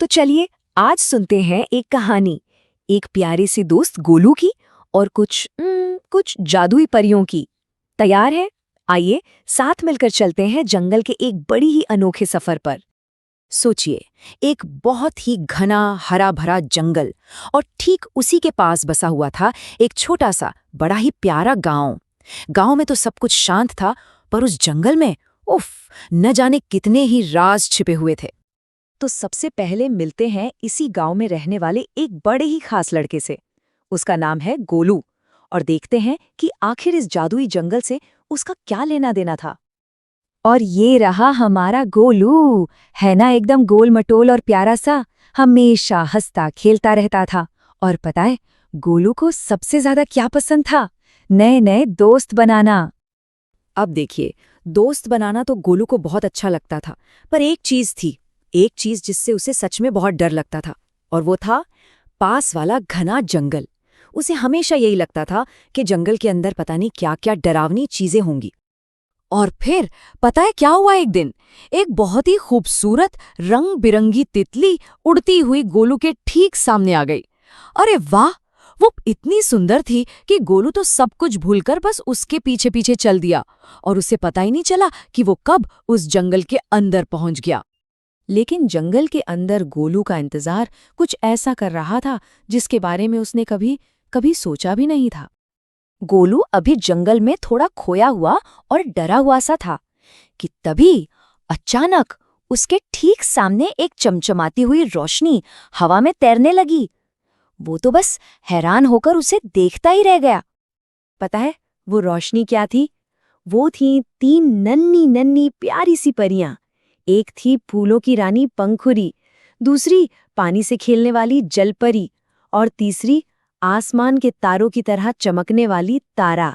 तो चलिए आज सुनते हैं एक कहानी, एक प्यारी सी दोस्त गोलू की और कुछ जादुई परियों की। तैयार है? आइए साथ मिलकर चलते हैं जंगल के एक बड़ी ही अनोखे सफर पर। सोचिए, एक बहुत ही घना हरा भरा जंगल और ठीक उसी के पास बसा हुआ था एक छोटा सा बड़ा ही प्यारा गांव। गांव में तो सब कुछ शांत था, पर उस जंगल में उफ, न जाने कितने ही राज छिपे हुए थे। तो सबसे पहले मिलते हैं इसी गांव में रहने वाले एक बड़े ही खास लड़के से। उसका नाम है गोलू, और देखते हैं कि आखिर इस जादुई जंगल से उसका क्या लेना देना था। और ये रहा हमारा गोलू, है ना, एकदम गोल मटोल और प्यारा सा, हमेशा हंसता खेलता रहता था। और पता है गोलू को सबसे ज्यादा क्या पसंद था? नए नए दोस्त बनाना। अब देखिए, दोस्त बनाना तो गोलू को बहुत अच्छा लगता था, पर एक चीज जिससे उसे सच में बहुत डर लगता था, और वो था पास वाला घना जंगल। उसे हमेशा यही लगता था कि जंगल के अंदर पता नहीं क्या क्या डरावनी चीजें होंगी। और फिर पता है क्या हुआ? एक दिन एक बहुत ही खूबसूरत रंग बिरंगी तितली उड़ती हुई गोलू के ठीक सामने आ गई। अरे वाह, वो इतनी सुंदर थी कि गोलू तो सब कुछ भूलकर बस उसके पीछे पीछे चल दिया, और उसे पता ही नहीं चला कि वो कब उस जंगल के अंदर पहुंच गया। लेकिन जंगल के अंदर गोलू का इंतजार कुछ ऐसा कर रहा था जिसके बारे में उसने कभी सोचा भी नहीं था। गोलू अभी जंगल में थोड़ा खोया हुआ और डरा हुआ सा था कि तभी अचानक उसके ठीक सामने एक चमचमाती हुई रोशनी हवा में तैरने लगी। वो तो बस हैरान होकर उसे देखता ही रह गया। पता है वो रोशनी क्या थी? वो थी 3 नन्ही नन्ही प्यारी सी परियां। एक थी फूलों की रानी पंखुरी, दूसरी पानी से खेलने वाली जलपरी, और तीसरी आसमान के तारों की तरह चमकने वाली तारा।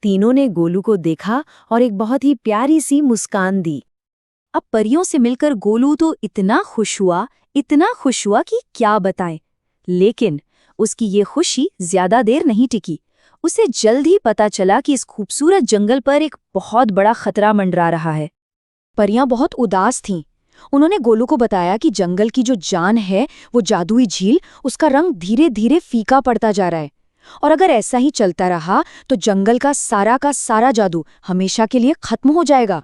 तीनों ने गोलू को देखा और एक बहुत ही प्यारी सी मुस्कान दी। अब परियों से मिलकर गोलू तो इतना खुश हुआ कि क्या बताएं। लेकिन उसकी ये खुशी ज्यादा देर नहीं टिकी। उसे जल्द ही पता चला कि इस खूबसूरत जंगल पर एक बहुत बड़ा खतरा मंडरा रहा है। परियां बहुत उदास थीं। उन्होंने गोलू को बताया कि जंगल की जो जान है, वो जादुई झील, उसका रंग धीरे धीरे फीका पड़ता जा रहा है, और अगर ऐसा ही चलता रहा तो जंगल का सारा जादू हमेशा के लिए खत्म हो जाएगा।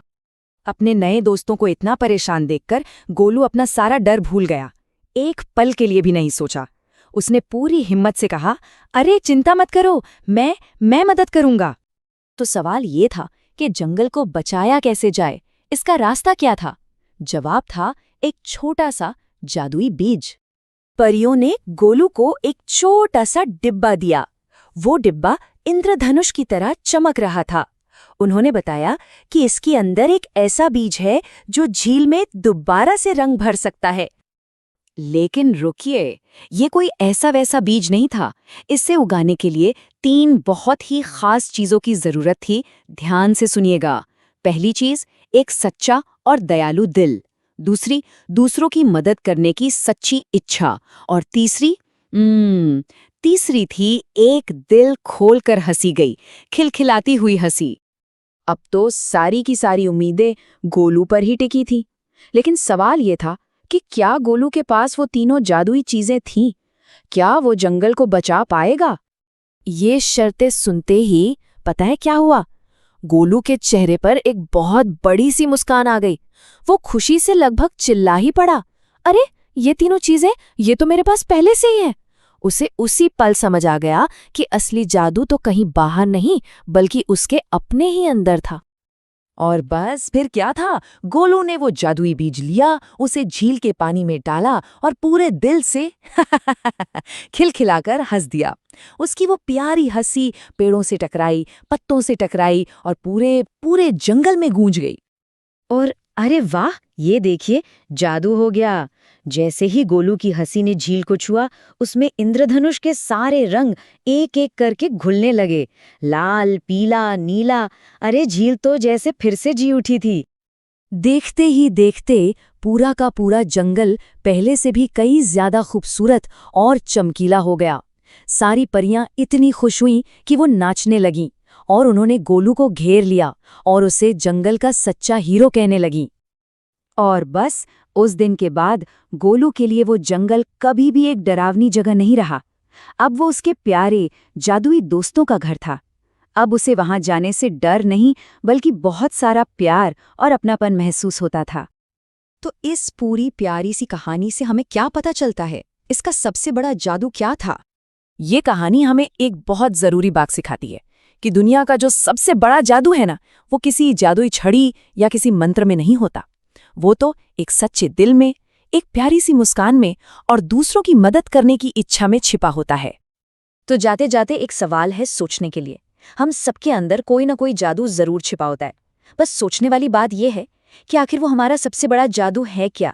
अपने नए दोस्तों को इतना परेशान देखकर गोलू अपना सारा डर भूल गया। एक पल के लिए भी नहीं सोचा। उसने पूरी हिम्मत से कहा, अरे चिंता मत करो, मैं मदद करूंगा। तो सवाल ये था कि जंगल को बचाया कैसे जाए, इसका रास्ता क्या था? जवाब था एक छोटा सा जादुई बीज। परियों ने गोलू को एक छोटा सा डिब्बा दिया। वो डिब्बा इंद्रधनुष की तरह चमक रहा था। उन्होंने बताया कि इसके अंदर एक ऐसा बीज है जो झील में दोबारा से रंग भर सकता है। लेकिन रुकिए, ये कोई ऐसा वैसा बीज नहीं था। इसे उगाने के लिए 3 बहुत ही खास चीजों की जरूरत थी। ध्यान से सुनिएगा। पहली चीज, एक सच्चा और दयालु दिल। दूसरी, दूसरों की मदद करने की सच्ची इच्छा। और तीसरी थी एक दिल खोलकर हंसी गई, खिलखिलाती हुई हंसी। अब तो सारी की सारी उम्मीदें गोलू पर ही टिकी थी। लेकिन सवाल ये था कि क्या गोलू के पास वो तीनों जादुई चीजें थीं? क्या वो जंगल को बचा पाएगा? ये शर्तें सुनते ही पता है क्या हुआ? गोलू के चेहरे पर एक बहुत बड़ी सी मुस्कान आ गई। वो खुशी से लगभग चिल्ला ही पड़ा, अरे ये तीनों चीजें, ये तो मेरे पास पहले से ही है। उसे उसी पल समझ आ गया कि असली जादू तो कहीं बाहर नहीं, बल्कि उसके अपने ही अंदर था। और बस फिर क्या था, गोलू ने वो जादुई बीज लिया, उसे झील के पानी में डाला और पूरे दिल से खिलखिलाकर हंस दिया। उसकी वो प्यारी हंसी पेड़ों से टकराई, पत्तों से टकराई और पूरे जंगल में गूंज गई। और अरे वाह, ये देखिए, जादू हो गया। जैसे ही गोलू की हंसी ने झील को छुआ, उसमें इंद्रधनुष के सारे रंग एक एक करके घुलने लगे। लाल, पीला, नीला। अरे झील तो जैसे फिर से जी उठी थी। देखते ही देखते पूरा का पूरा जंगल पहले से भी कई ज्यादा खूबसूरत और चमकीला हो गया। सारी परियां इतनी खुश हुईं कि वो नाचने लगीं, और उन्होंने गोलू को घेर लिया और उसे जंगल का सच्चा हीरो कहने लगीं। और बस उस दिन के बाद गोलू के लिए वो जंगल कभी भी एक डरावनी जगह नहीं रहा। अब वो उसके प्यारे जादुई दोस्तों का घर था। अब उसे वहां जाने से डर नहीं बल्कि बहुत सारा प्यार और अपनापन महसूस होता था। तो इस पूरी प्यारी सी कहानी से हमें क्या पता चलता है? इसका सबसे बड़ा जादू क्या था? ये कहानी हमें एक बहुत जरूरी बात सिखाती है कि दुनिया का जो सबसे बड़ा जादू है ना, वो किसी जादुई छड़ी या किसी मंत्र में नहीं होता। वो तो एक सच्चे दिल में, एक प्यारी सी मुस्कान में और दूसरों की मदद करने की इच्छा में छिपा होता है। तो जाते जाते एक सवाल है सोचने के लिए। हम सबके अंदर कोई ना कोई जादू जरूर छिपा होता है। बस सोचने वाली बात यह है कि आखिर वो हमारा सबसे बड़ा जादू है क्या?